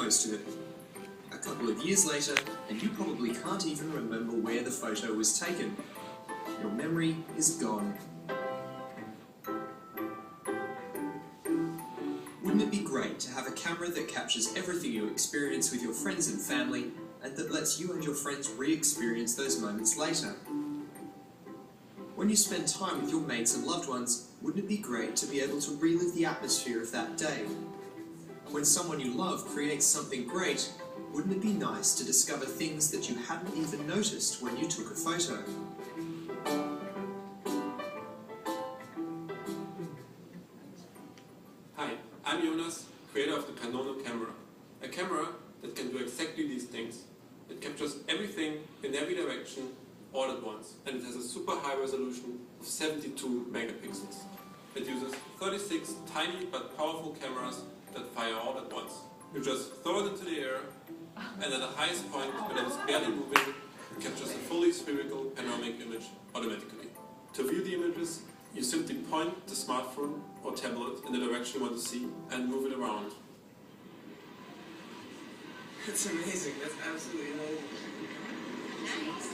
posted it. A couple of years later, and you probably can't even remember where the photo was taken. Your memory is gone. Wouldn't it be great to have a camera that captures everything you experience with your friends and family, and that lets you and your friends re-experience those moments later? When you spend time with your mates and loved ones, wouldn't it be great to be able to relive the atmosphere of that day? When someone you love creates something great, wouldn't it be nice to discover things that you hadn't even noticed when you took a photo? Hi, I'm Jonas, creator of the Panono camera. A camera that can do exactly these things. It captures everything in every direction all at once, and it has a super high resolution of 72 megapixels. It uses 36 tiny but powerful cameras that fire all at once. You just throw it into the air, and at the highest point, when it is barely moving, it captures a fully spherical panoramic image automatically. To view the images, you simply point the smartphone or tablet in the direction you want to see and move it around. That's amazing. That's absolutely amazing. Nice.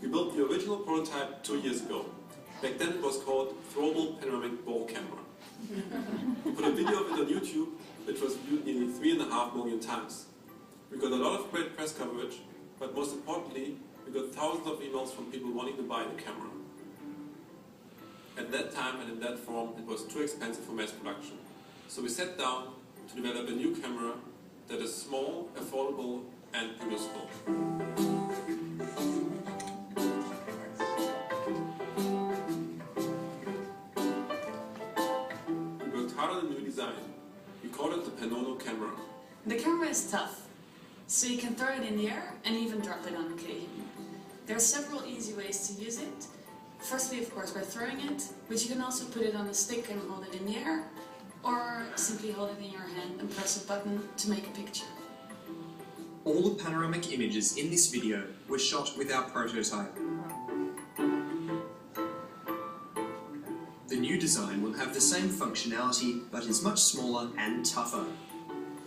We built the original prototype 2 years ago. Back then it was called Throwable Panoramic Ball Camera. We put a video of it on YouTube, which was viewed nearly 3.5 million times. We got a lot of great press coverage, but most importantly, we got thousands of emails from people wanting to buy the camera. At that time and in that form, it was too expensive for mass production. So we sat down to develop a new camera that is small, affordable, and useful. We worked hard on a new design. We called it the Panono camera. The camera is tough, so you can throw it in the air and even drop it on occasion. There are several easy ways to use it. Firstly, of course, by throwing it, but you can also put it on a stick and hold it in the air, or simply hold it in your hand and press a button to make a picture. All the panoramic images in this video were shot with our prototype. The new design will have the same functionality, but is much smaller and tougher.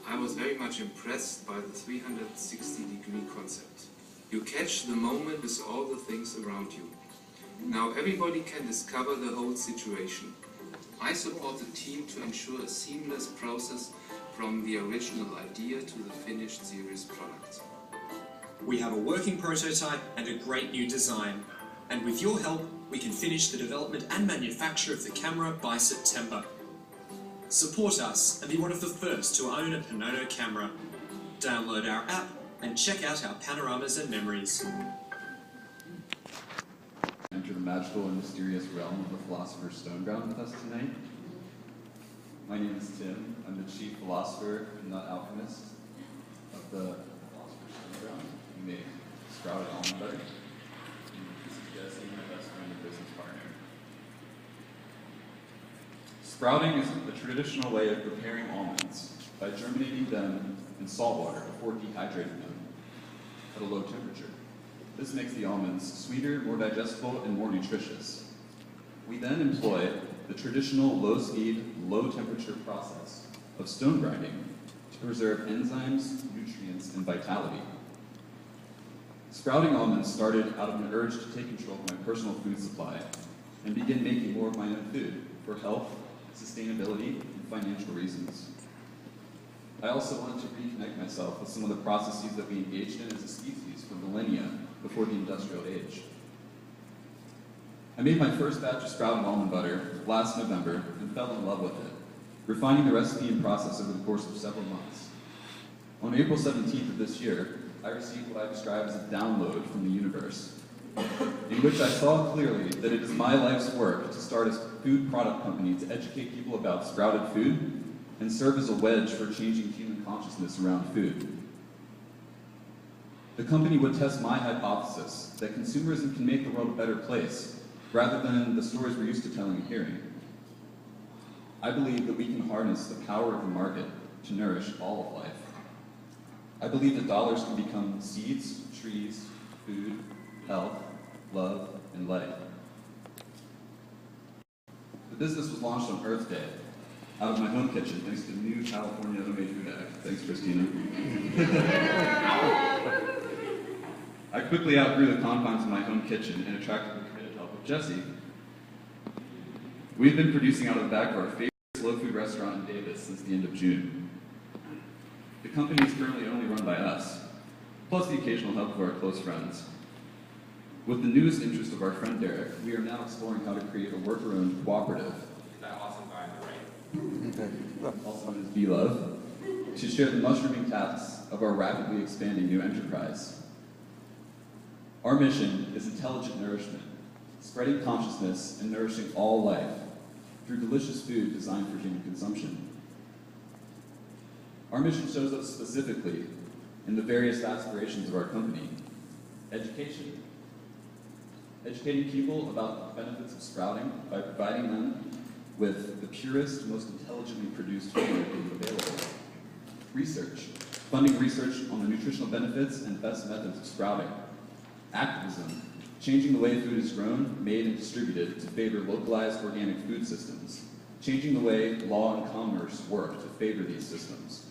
I was very much impressed by the 360-degree concept. You catch the moment with all the things around you. Now everybody can discover the whole situation. I support the team to ensure a seamless process from the original idea to the finished series product. We have a working prototype and a great new design. And with your help, we can finish the development and manufacture of the camera by September. Support us and be one of the first to own a Panono camera. Download our app and check out our panoramas and memories. Enter the magical and mysterious realm of the philosopher Stoneground with us tonight. My name is Tim. I'm the chief philosopher and nut alchemist of the philosopher Stoneground. We make sprouted almond butter. And this is Jesse, my best friend and business partner. Sprouting is the traditional way of preparing almonds by germinating them in salt water before dehydrating them at a low temperature. This makes the almonds sweeter, more digestible, and more nutritious. We then employ the traditional low-speed, low-temperature process of stone grinding to preserve enzymes, nutrients, and vitality. Sprouting almonds started out of an urge to take control of my personal food supply and begin making more of my own food for health, sustainability, and financial reasons. I also wanted to reconnect myself with some of the processes that we engaged in as a species for millennia before the industrial age. I made my first batch of sprouted almond butter last November and fell in love with it, refining the recipe and process over the course of several months. On April 17th of this year, I received what I describe as a download from the universe, in which I saw clearly that it is my life's work to start a food product company to educate people about sprouted food and serve as a wedge for changing human consciousness around food. The company would test my hypothesis that consumerism can make the world a better place, rather than the stories we're used to telling and hearing. I believe that we can harness the power of the market to nourish all of life. I believe that dollars can become seeds, trees, food, health, love, and light. The business was launched on Earth Day, out of my home kitchen, thanks to the new California Homemade Food Act. Thanks, Christina. I quickly outgrew the confines of my home kitchen and attracted the committed help of Jesse. We've been producing out of the back of our favorite slow food restaurant in Davis since the end of June. The company is currently only run by us, plus the occasional help of our close friends. With the newest interest of our friend Derek, we are now exploring how to create a worker-owned cooperative, That awesome guy on the right. also known as B-Love, to share the mushrooming tasks of our rapidly expanding new enterprise. Our mission is intelligent nourishment, spreading consciousness and nourishing all life through delicious food designed for human consumption. Our mission shows up specifically in the various aspirations of our company. Education. Educating people about the benefits of sprouting by providing them with the purest, most intelligently produced food available. Research. Funding research on the nutritional benefits and best methods of sprouting. Activism. Changing the way food is grown, made, and distributed to favor localized organic food systems. Changing the way law and commerce work to favor these systems.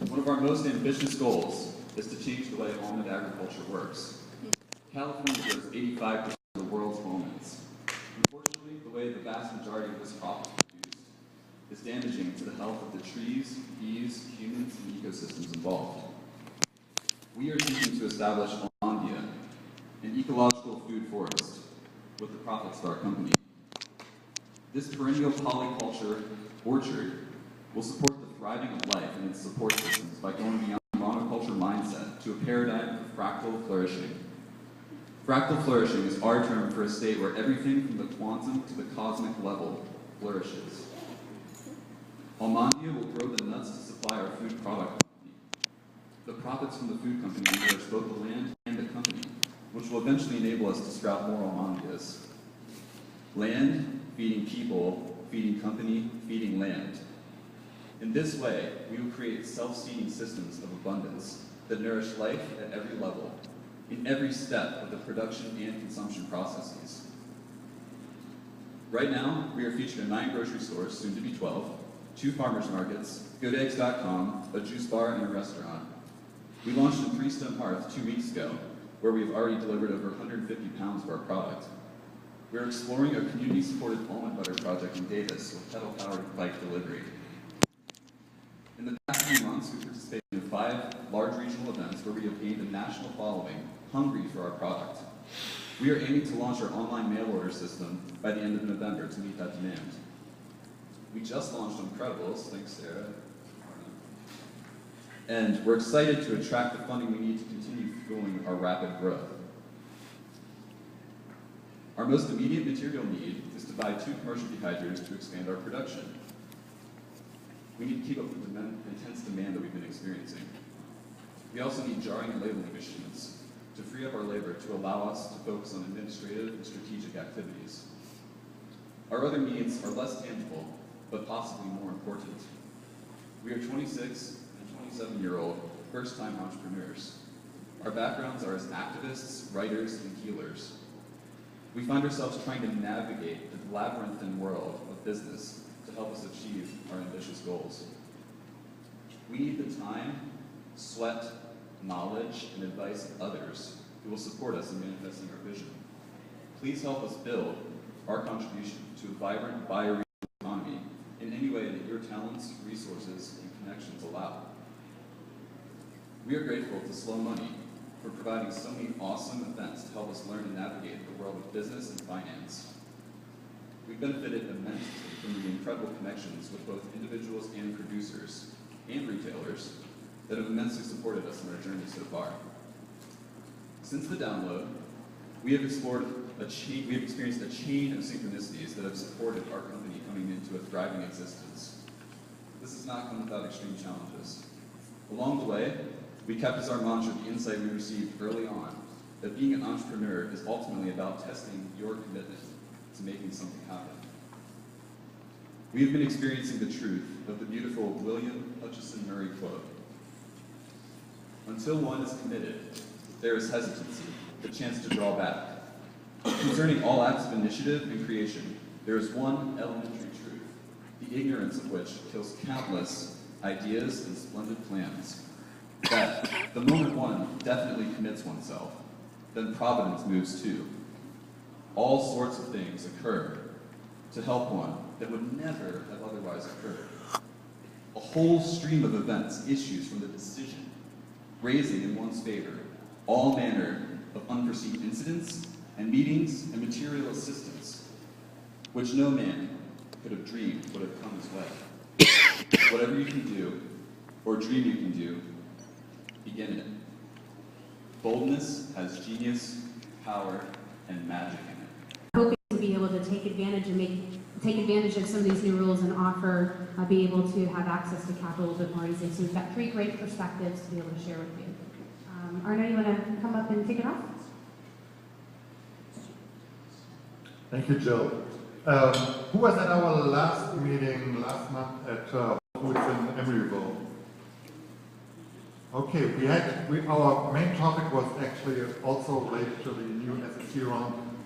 One of our most ambitious goals is to change the way almond agriculture works. California grows 85% of the world's almonds. Unfortunately, the way the vast majority of this crop is produced is damaging to the health of the trees, bees, humans, and ecosystems involved. We are seeking to establish Almondia, an ecological food forest, with the profits of our company. This perennial polyculture orchard will support the thriving of life and its support systems by going beyond the monoculture mindset to a paradigm of fractal flourishing. Fractal flourishing is our term for a state where everything from the quantum to the cosmic level flourishes. Almondia will grow the nuts to supply our food product company. The profits from the food company will nourish both the land and the company, which will eventually enable us to sprout more Almondias. Land, feeding people, feeding company, feeding land. In this way, we will create self-seeding systems of abundance that nourish life at every level, in every step of the production and consumption processes. Right now, we are featured in 9 grocery stores, soon to be 12, 2 farmers markets, GoodEggs.com, a juice bar, and a restaurant. We launched in Three Stone Hearth 2 weeks ago, where we have already delivered over 150 pounds of our product. We are exploring a community-supported almond butter project in Davis with pedal-powered bike delivery. In the past few months, we participated in 5 large regional events where we have gained a national following, hungry for our product. We are aiming to launch our online mail order system by the end of November to meet that demand. We just launched on Credibles, thanks Sarah. And we're excited to attract the funding we need to continue fueling our rapid growth. Our most immediate material need is to buy 2 commercial dehydrators to expand our production. We need to keep up with the intense demand that we've been experiencing. We also need jarring and labeling machines to free up our labor to allow us to focus on administrative and strategic activities. Our other needs are less tangible, but possibly more important. We are 26 and 27-year-old first-time entrepreneurs. Our backgrounds are as activists, writers, and healers. We find ourselves trying to navigate the labyrinthine world of business to help us achieve our ambitious goals. We need the time, sweat, knowledge, and advice of others who will support us in manifesting our vision. Please help us build our contribution to a vibrant bioregional economy in any way that your talents, resources, and connections allow. We are grateful to Slow Money for providing so many awesome events to help us learn and navigate the world of business and finance. We've benefited immensely from the incredible connections with both individuals and producers and retailers that have immensely supported us in our journey so far. Since the download, we have experienced a chain of synchronicities that have supported our company coming into a thriving existence. This has not come without extreme challenges. Along the way, we kept as our mantra the insight we received early on that being an entrepreneur is ultimately about testing your commitment to making something happen. We have been experiencing the truth of the beautiful William Hutchison Murray quote. Until one is committed, there is hesitancy, the chance to draw back. Concerning all acts of initiative and creation, there is one elementary truth, the ignorance of which kills countless ideas and splendid plans. That the moment one definitely commits oneself, then providence moves too. All sorts of things occur to help one that would never have otherwise occurred. A whole stream of events issues from the decision, raising in one's favor all manner of unforeseen incidents and meetings and material assistance, which no man could have dreamed would have come his way. Whatever you can do, or dream you can do, begin it. Boldness has genius, power, and magic in it. Hoping to be able to take advantage of some of these new rules and offer, be able to have access to capital a little bit more easily. So we've got 3 great perspectives to be able to share with you. Arno, you want to come up and kick it off? Thank you, Jill. Who was at our last meeting last month at Foods in Emeryville? Okay, our main topic was actually also related to the new SEC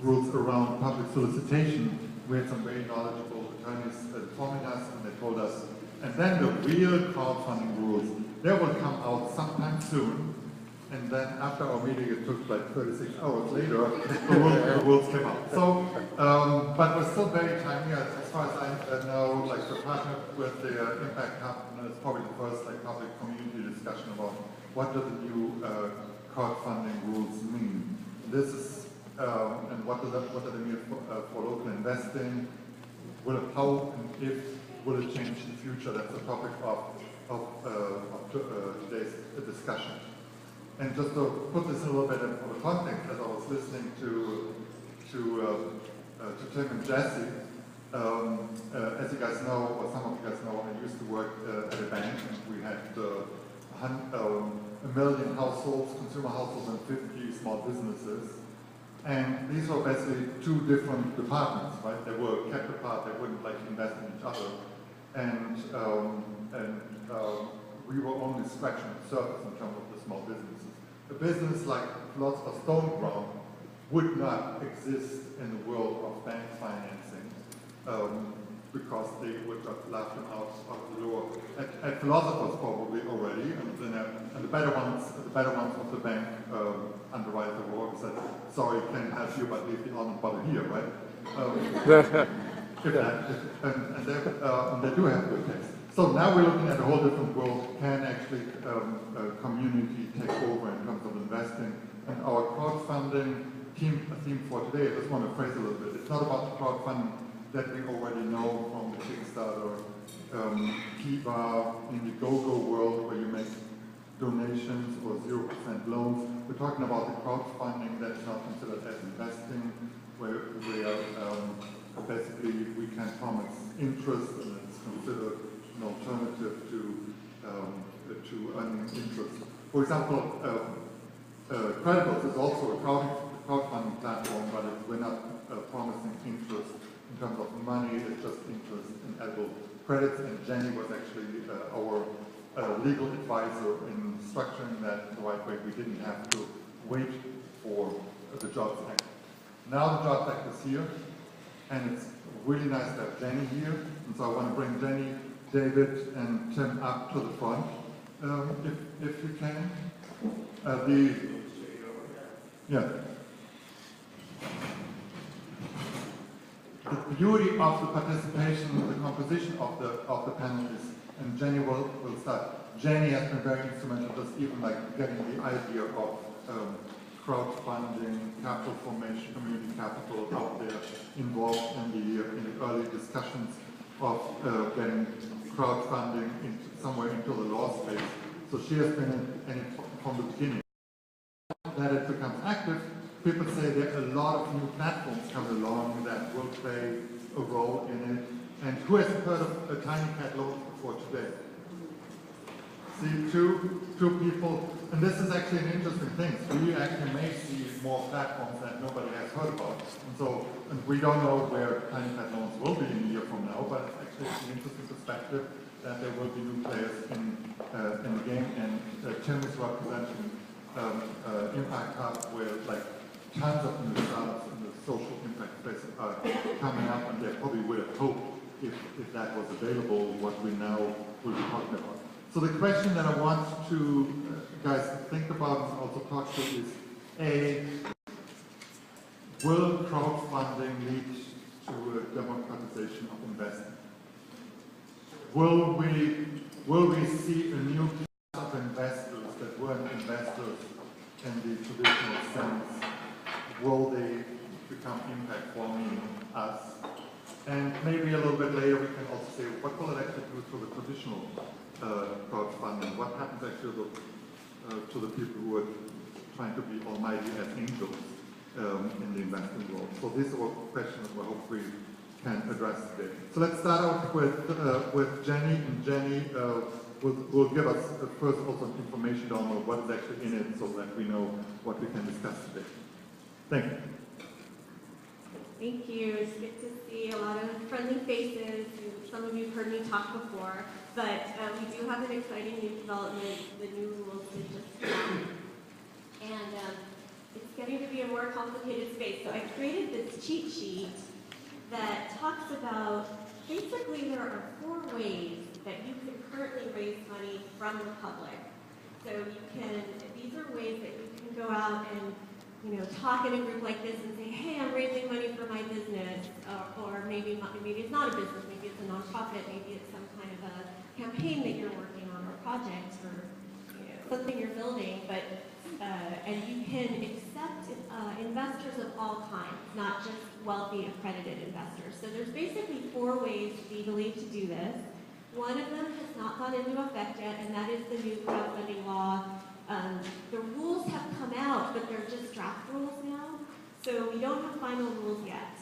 rules around public solicitation. We had some very knowledgeable attorneys informing us, and they told us, and then the real crowdfunding rules, they will come out sometime soon. And then after our meeting, it took like 36 hours later, the rules came out. So, but we're still very timely. As far as I know, like the partner with the Impact Hub is probably the first like public community discussion about what do the new crowdfunding rules mean. This is and what do they mean for local investing? How and if will it change in the future? That's the topic of today's discussion. And just to put this in a little bit of a context, as I was listening to Tim and Jesse, as you guys know, or some of you guys know, I used to work at a bank, and we had 1 million households, consumer households, and 50 small businesses. And these were basically 2 different departments, right? They were kept apart, they wouldn't like invest in each other. And we were only scratching the surface in terms of the small businesses. A business like Philosopher's Stone Ground would not exist in the world of bank financing because they would have laughed them out of the door. At Philosopher's probably already, and then and the better ones of the bank underwrite the war and said, "Sorry, can't help you, but leave the almond butter here," right? And they do have good taste. So now we're looking at a whole different world. Can actually a community take over in terms of investing? And our crowdfunding theme for today, I just want to phrase a little bit. It's not about the crowdfunding that we already know from the Kickstarter, Kiva, Indiegogo world where you make donations or 0% loans. We're talking about the crowdfunding that is not considered as investing, where basically we can promise interest and it's considered an alternative to earning interest. For example, Credibles is also a crowdfunding platform, but we're not promising interest in terms of money, it's just interest in edible credits, and Jenny was actually our legal advisor in structuring that the right way. We didn't have to wait for the Jobs Act. Now the Jobs Act is here, and it's really nice to have Jenny here, and so I want to bring Jenny, David, and Tim up to the front, if you can. The beauty of the participation, the composition of the panel is, and Jenny will start. Jenny has been very instrumental, just even like getting the idea of crowdfunding, capital formation, community capital out there, involved in the early discussions of getting crowdfunding somewhere into the law space. So she has been in it from the beginning. That it becomes active, people say there are a lot of new platforms coming along that will play a role in it. And who has heard of a Tiny Cat Loans before today? See, two people, and this is actually an interesting thing. We actually may see more platforms that nobody has heard about. And we don't know where Tiny Cat Loans will be in a year from now, but it's actually an interesting perspective that there will be new players in the game. And Tim is representing Impact Hub, where like tons of new startups in the social impact space are coming up, and they probably would have hoped if that was available, what we now will be talking about. So the question that I want to guys to think about and also talk to is, A, will crowdfunding lead to a democratization of investing? Will we see a new class of investors that weren't investors in the traditional sense? Will they become impact forming us? And maybe a little bit later we can also say, what will it actually do to the traditional crowdfunding? What happens actually to the people who are trying to be almighty as angels in the investing world? So these are all questions we hope we can address today. So let's start out with Jenny, and Jenny will give us first also information on what is actually in it so that we know what we can discuss today. Thank you. Thank you. It's good to see a lot of friendly faces. Some of you have heard me talk before, but we do have an exciting new development. The new rules that just come out. And it's getting to be a more complicated space. So I created this cheat sheet that talks about, basically there are 4 ways that you can currently raise money from the public. So these are ways that you can go out and talk in a group like this and say, hey, I'm raising money for my business, or maybe it's not a business, maybe it's a nonprofit, maybe it's some kind of a campaign that you're working on, or a project, or something you're building, but and you can accept investors of all kinds, not just wealthy accredited investors. So there's basically 4 ways legally to do this. One of them has not gone into effect yet, and that is the new crowdfunding law. The rules have come out, but they're just draft rules now, so we don't have final rules yet.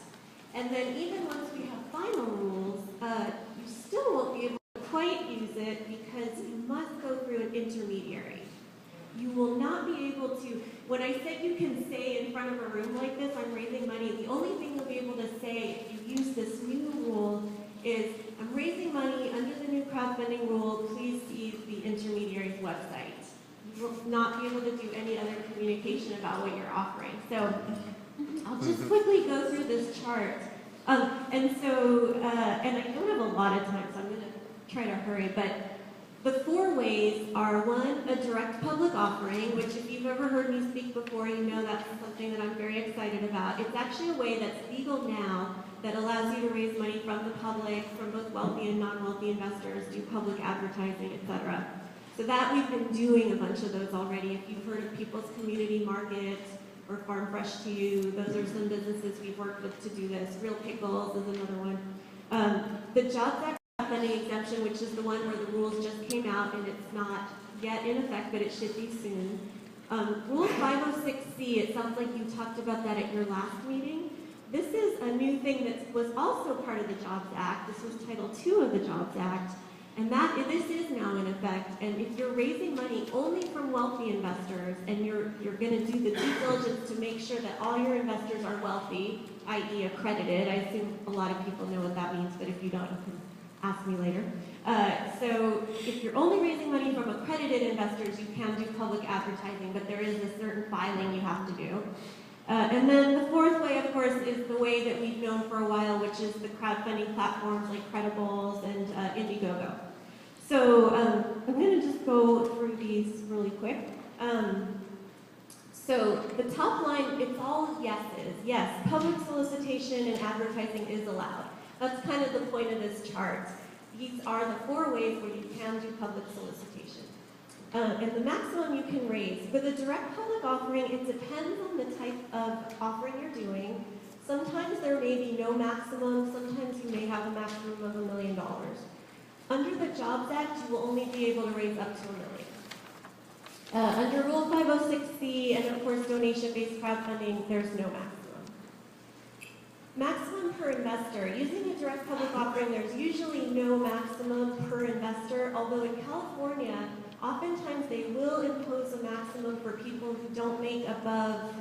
And then even once we have final rules, you still won't be able to quite use it because you must go through an intermediary. You will not be able to, when I said you can say in front of a room like this, I'm raising money, the only thing you'll be able to say if you use this new rule is, I'm raising money under the new crowdfunding rule, please see the intermediary's website. You will not be able to do any other communication about what you're offering. So I'll just quickly go through this chart. And I don't have a lot of time, so I'm going to try to hurry, but the 4 ways are, 1, a direct public offering, which if you've ever heard me speak before, you know that's something that I'm very excited about. It's actually a way that's legal now that allows you to raise money from the public, from both wealthy and non-wealthy investors, do public advertising, etc. So that we've been doing a bunch of those already. If you've heard of People's Community Market or Farm Fresh to You, those are some businesses we've worked with to do this. Real Pickles is another one. The Jobs Act funding exemption, which is the one where the rules just came out and it's not yet in effect, but it should be soon. Rule 506C, it sounds like you talked about that at your last meeting. This is a new thing that was also part of the Jobs Act. This was Title II of the Jobs Act. And this is now in effect, and if you're raising money only from wealthy investors, and you're going to do the due diligence to make sure that all your investors are wealthy, i.e. accredited, I assume a lot of people know what that means, but if you don't, you can ask me later. So if you're only raising money from accredited investors, you can do public advertising, but there is a certain filing you have to do. And then the 4th way, of course, is the way that we've known for a while, which is the crowdfunding platforms like Credibles and Indiegogo. So I'm going to just go through these really quick. So the top line, it's all yeses. Yes, public solicitation and advertising is allowed. That's kind of the point of this chart. These are the 4 ways where you can do public solicitation. And the maximum you can raise. With a direct public offering, it depends on the type of offering you're doing. Sometimes there may be no maximum, sometimes you may have a maximum of $1 million. Under the Jobs Act, you will only be able to raise up to $1 million. Under Rule 506C and of course donation-based crowdfunding, there's no maximum. Maximum per investor. Using a direct public offering, there's usually no maximum per investor, although in California, oftentimes they will impose a maximum for people who don't make above,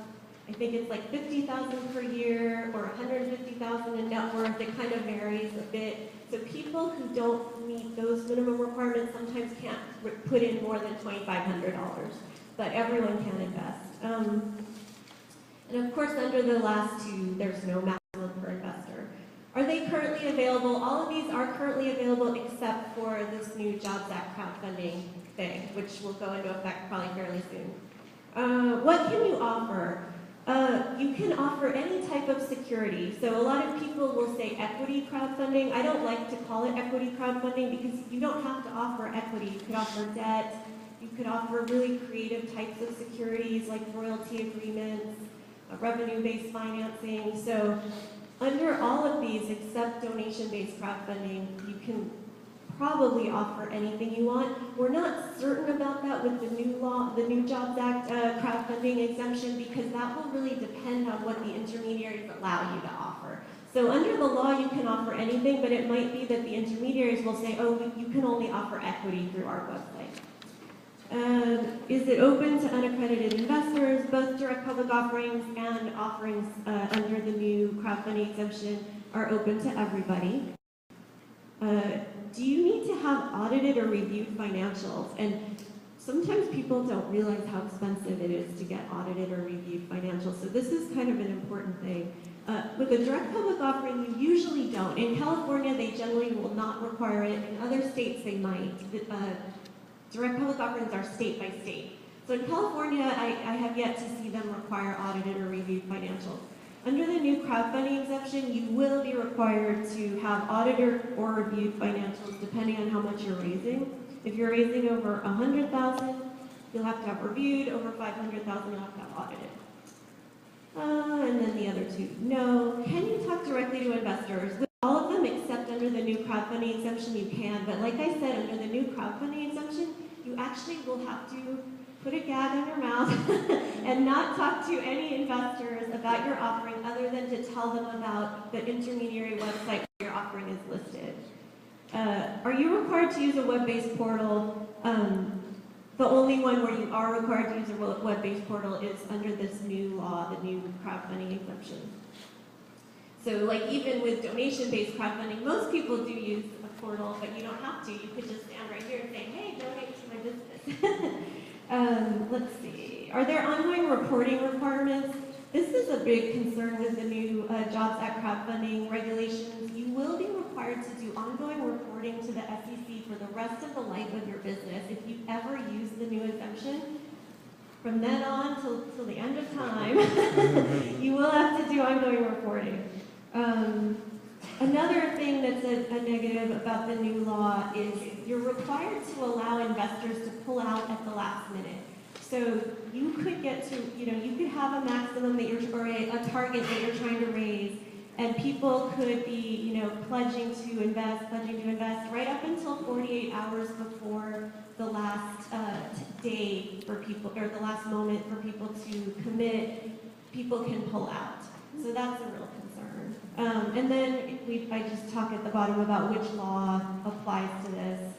I I think it's like $50,000 per year or $150,000 in net worth. It kind of varies a bit. So people who don't meet those minimum requirements sometimes can't put in more than $2,500, but everyone can invest. And of course, under the last two, there's no maximum per investor. Are they currently available? All of these are currently available except for this new Jobs Act crowdfunding thing, which will go into effect probably fairly soon. What can you offer? You can offer any type of security. So a lot of people will say equity crowdfunding. I don't like to call it equity crowdfunding because you don't have to offer equity. You could offer debt. You could offer really creative types of securities like royalty agreements, revenue-based financing. So under all of these, except donation-based crowdfunding, you can probably offer anything you want. We're not certain about that with the new law, the new Jobs Act crowdfunding exemption, because that will really depend on what the intermediaries allow you to offer. So under the law, you can offer anything, but it might be that the intermediaries will say, oh, you can only offer equity through our website. Is it open to unaccredited investors? Both direct public offerings and offerings under the new crowdfunding exemption are open to everybody. Do you need to have audited or reviewed financials? And sometimes people don't realize how expensive it is to get audited or reviewed financials, so this is kind of an important thing. With a direct public offering, you usually don't. In California, they generally will not require it. In other states, they might. Direct public offerings are state by state. So in California, I have yet to see them require audited or reviewed financials. Under the new crowdfunding exemption, you will be required to have audited or reviewed financials depending on how much you're raising. If you're raising over $100,000, you'll have to have reviewed. Over $500,000, you'll have to have audited. And then the other two, no. Can you talk directly to investors? With all of them except under the new crowdfunding exemption, you can. But like I said, under the new crowdfunding exemption, you actually will have to put a gag on your mouth and not talk to any investors about your offering other than to tell them about the intermediary website where your offering is listed. Are you required to use a web-based portal? The only one where you are required to use a web-based portal is under this new law, the new crowdfunding exemption. So like even with donation-based crowdfunding, most people do use a portal, but you don't have to. You could just stand right here and say, hey, donate to my business. Let's see. Are there ongoing reporting requirements? This is a big concern with the new Jobs Act crowdfunding regulations. You will be required to do ongoing reporting to the SEC for the rest of the life of your business. If you ever use the new exemption, from then on till the end of time, you will have to do ongoing reporting. Another thing that's a negative about the new law is you're required to allow investors to pull out at the last minute. So you could get to, you could have a maximum that you're, or a target that you're trying to raise, and people could be, pledging to invest right up until 48 hours before the last day for people, or the last moment for people to commit. People can pull out. So that's a real concern. And then I just talk at the bottom about which law applies to this.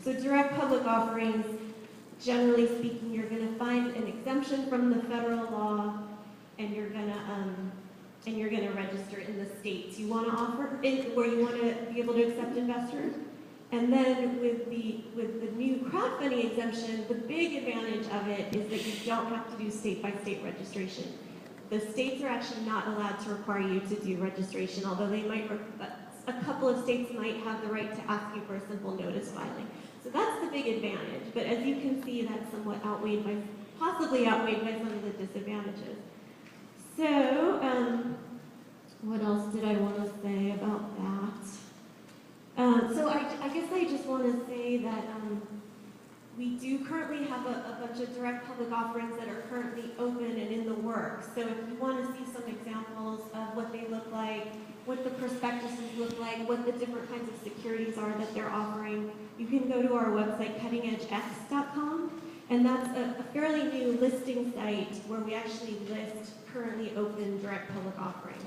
So direct public offerings, generally speaking, you're going to find an exemption from the federal law, and you're going to register in the states you want to offer, where you want to be able to accept investors. And then with the new crowdfunding exemption, the big advantage of it is that you don't have to do state-by-state registration. The states are actually not allowed to require you to do registration, although they might, a couple of states might have the right to ask you for a simple notice filing. So that's the big advantage, but as you can see, that's somewhat possibly outweighed by some of the disadvantages. So, what else did I want to say about that? So I guess I just want to say that we do currently have a bunch of direct public offerings that are currently open and in the works. So if you want to see some examples of what they look like, what the prospectuses look like, what the different kinds of securities are that they're offering, you can go to our website, cuttingedgex.com, and that's a fairly new listing site where we actually list currently open direct public offerings.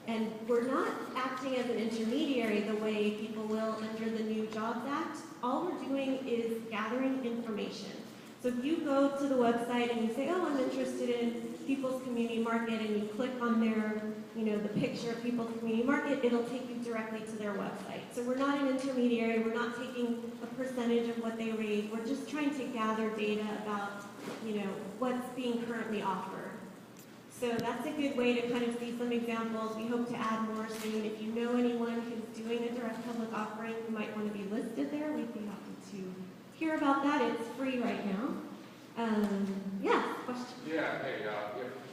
And we're not acting as an intermediary the way people will under the new Jobs Act. All we're doing is gathering information. So if you go to the website and you say, oh, I'm interested in People's Community Market, and you click on their, the picture of People's Community Market, it'll take you directly to their website. So we're not an intermediary, we're not taking a percentage of what they raise, we're just trying to gather data about, what's being currently offered. So that's a good way to kind of see some examples. We hope to add more soon. If you know anyone who's doing a direct public offering who might want to be listed there, we'd be happy to hear about that. It's free right now. Yeah, question? Yeah, hey,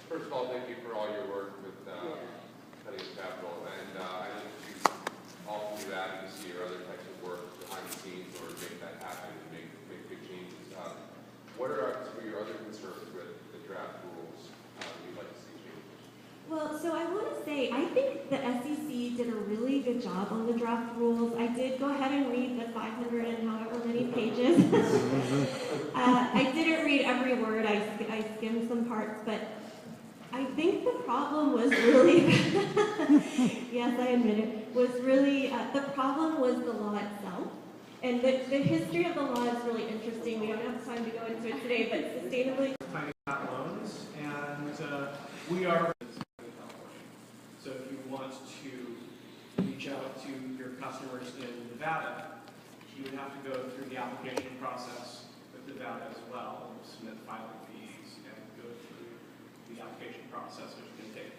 first of all, thank you for all your work with Cutting Capital. And I know that you often do advocacy or other types of work behind the scenes or make that happen and make big changes. What are some of your other concerns with the draft rules you'd like to see changed? Well, so I want to say, I think the SEC did a really good job on the draft rules. I did go ahead and read the 500 and however many pages. I didn't read every word. I skimmed some parts, but I think the problem was really, yes, I admit it, was really, the problem was the law itself. And the history of the law is really interesting. We don't have time to go into it today, but sustainability. Tiny Cat Loans, and we are. So if you want to reach out to your customers in Nevada, you would have to go through the application process with Nevada as well, and submit filing fees and go through the application process, which can take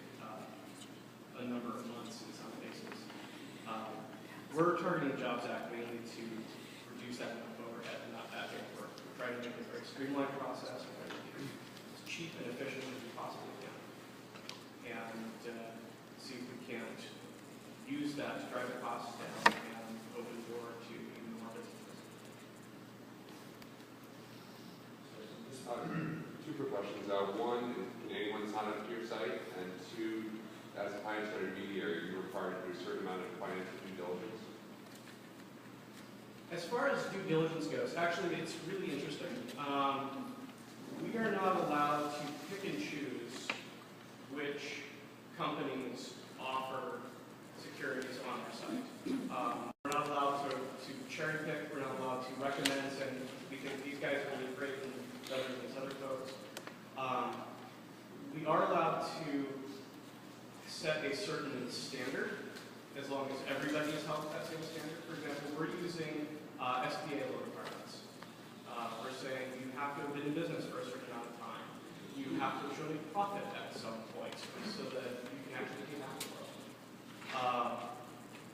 a number of months in some cases. We're targeting the Jobs Act mainly to reduce that amount of overhead and not that big work. We're trying to make it a very streamlined process. We're trying to make it as cheap and efficient as we possibly can. And see if we can't use that to drive the costs down and open the door to even more businesses. Two quick questions. One, can anyone sign up to your site? And two, as a financial intermediary, you're required to do a certain amount of financial due diligence. As far as due diligence goes, actually it's really interesting. We are not allowed to pick and choose which companies offer securities on our site. We're not allowed to cherry pick, we're not allowed to recommend, and we think these guys are really great and better than these other folks. We are allowed to set a certain standard as long as everybody is held to that same standard. For example, we're using SBA loan requirements. We're saying you have to have been in business for a certain amount of time. You have to show a profit at some point so that you can actually pay back the loan.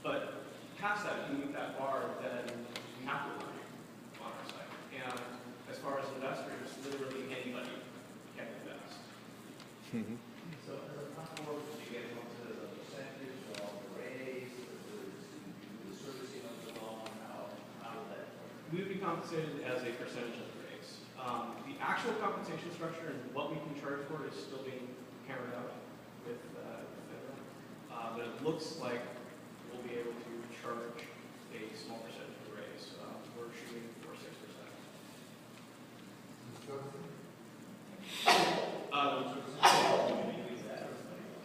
But past that, if you meet that bar, then you have to learn on our site. And as far as investors, literally anybody can invest. Mm-hmm. So as a platform, do you get onto the percentage of the raise, the servicing of the loan, how would that work? We would be compensated as a percentage of the raise. The actual compensation structure and what we can charge for is still being hammered out with FINRA. But it looks like we'll be able to charge a small percentage of the raise. We're shooting for 6%.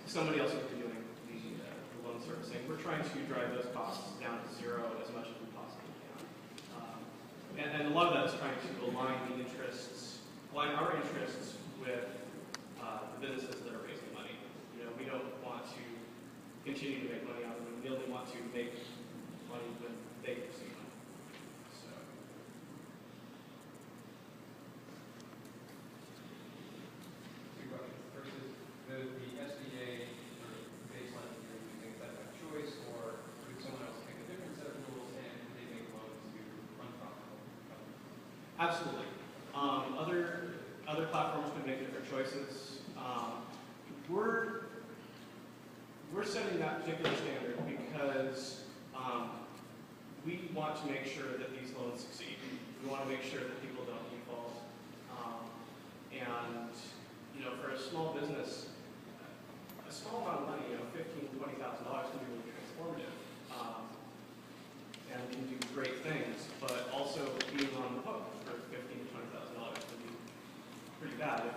Somebody else will be doing the loan servicing. We're trying to drive those costs down to zero as much as we possibly can. And a lot of that is trying to align our interests with the businesses that are raising money. We don't want to continue to make money out of them. We only want to make money when they receive money. So. Two questions. First is the SBA baseline here, do you think that's a choice, or could someone else take a different set of rules and could they make loans to unprofitable companies? Absolutely. Other platforms can make different choices. We're setting that particular standard because we want to make sure that these loans succeed. We want to make sure that people don't default. And for a small business, a small amount of money, $15,000 to $20,000 can be really transformative and can do great things. But also being on the hook for $15,000 to $20,000 can be pretty bad if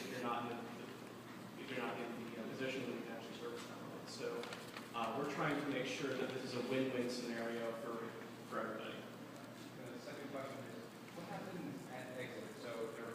you're not in the position that you can actually service that loan. So we're trying to make sure that this is a win-win scenario for everybody. The second question is, what happens at exit? So there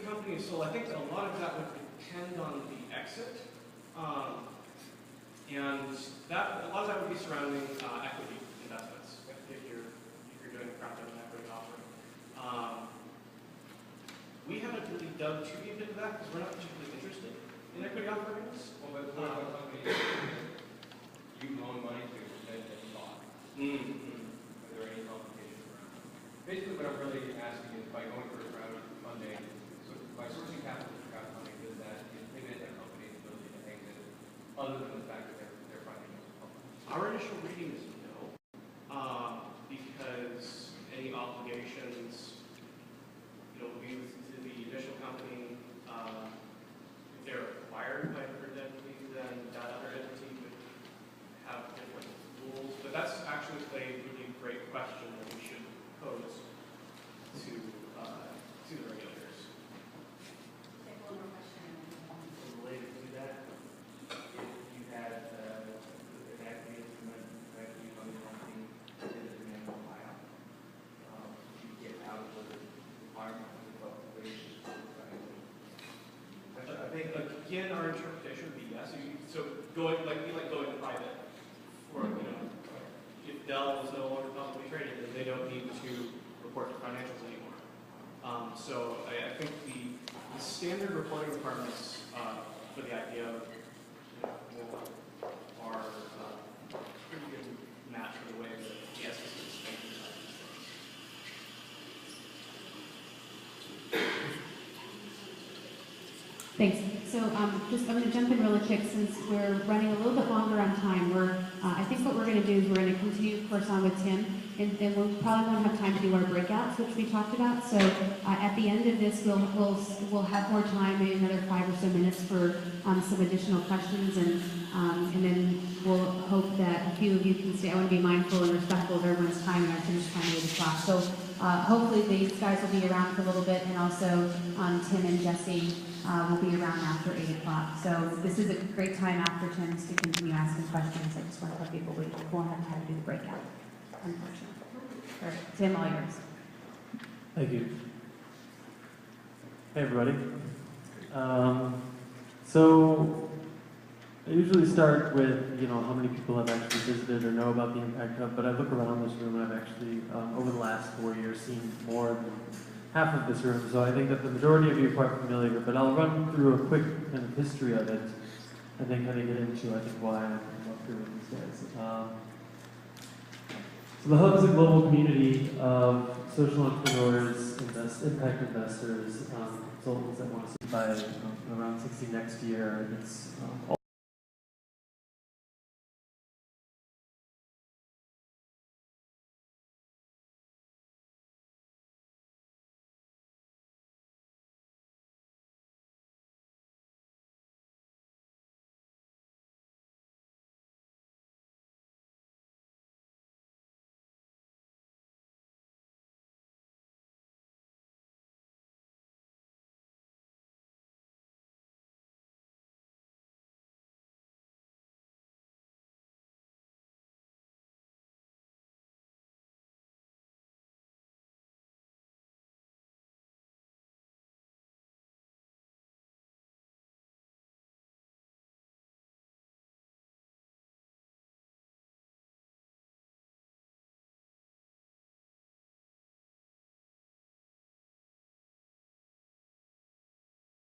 company is sold, I think a lot of that would depend on the exit. And a lot of that would be surrounding equity investments if you're doing a crowd an equity offering. We haven't really dug too deep into that because we're not particularly interested in equity offerings. Well, but what about companies you loan money to that you bought? Are there any complications around that? Basically, what I'm really asking is by going for a round of funding, so by sourcing capital for crowdfunding, does that inhibit a company's ability to exit, other than the fact that they're funding as a company? Our initial reading is no, because any obligations, will be to the initial company. If they're acquired by a third entity, then that other entity would have different rules. But that's actually a really great question that we should pose to the regulators. Take one more question. Related to that, if you had an equity instrument, equity funded company that did a demand buyout, you get out of the requirement of the publication. I think again, our interpretation would be yes. So going going private, or if Dell is no longer publicly traded, then they don't need to report to financials anymore. So I think the standard reporting requirements for the IPO are pretty good match for the way that the SEC is thinking about these things. Thanks. So I'm going to jump in really quick since we're running a little bit longer on time. I think what we're going to do is we're going to continue, of course, on with Tim, and then we'll probably won't have time to do our breakouts, which we talked about. So at the end of this, we'll have more time, maybe another 5 or so minutes for some additional questions, and then we'll hope that a few of you can stay. I want to be mindful and respectful of everyone's time, and our finish time at 8 o'clock. So hopefully these guys will be around for a little bit, and also Tim and Jesse will be around after 8 o'clock. So this is a great time after Tim's to continue asking questions. I just want to tell people we won't have time to do the breakout, unfortunately. All right, Tim, all yours. Thank you. Hey, everybody. So I usually start with, how many people have actually visited or know about the Impact Hub, but I look around this room and I've actually, over the last 4 years, seen more than half of this room, so I think that the majority of you are quite familiar, but I'll run through a quick kind of history of it, and then kind of get into, I think, why I'm up here with these guys. So the Hub is a global community of social entrepreneurs, impact investors, consultants that want to see by around 60 next year. It's all